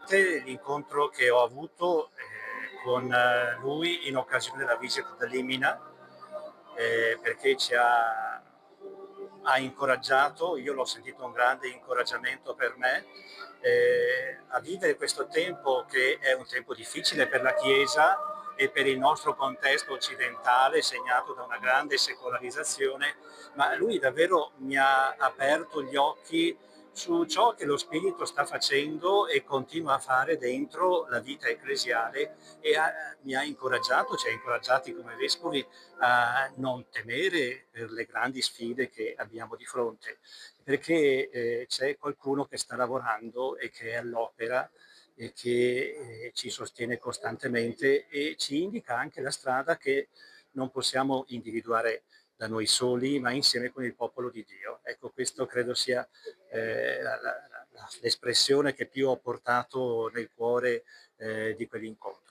L'incontro che ho avuto con lui in occasione della visita dell'Imina, perché ha incoraggiato, io l'ho sentito un grande incoraggiamento per me, a vivere questo tempo che è un tempo difficile per la Chiesa e per il nostro contesto occidentale segnato da una grande secolarizzazione, ma lui davvero mi ha aperto gli occhi su ciò che lo Spirito sta facendo e continua a fare dentro la vita ecclesiale e mi ha incoraggiato, ci ha incoraggiati come vescovi a non temere per le grandi sfide che abbiamo di fronte, perché c'è qualcuno che sta lavorando e che è all'opera e che ci sostiene costantemente e ci indica anche la strada che non possiamo individuare da noi soli, ma insieme con il popolo di Dio. Ecco, questo credo sia l'espressione che più ho portato nel cuore di quell'incontro.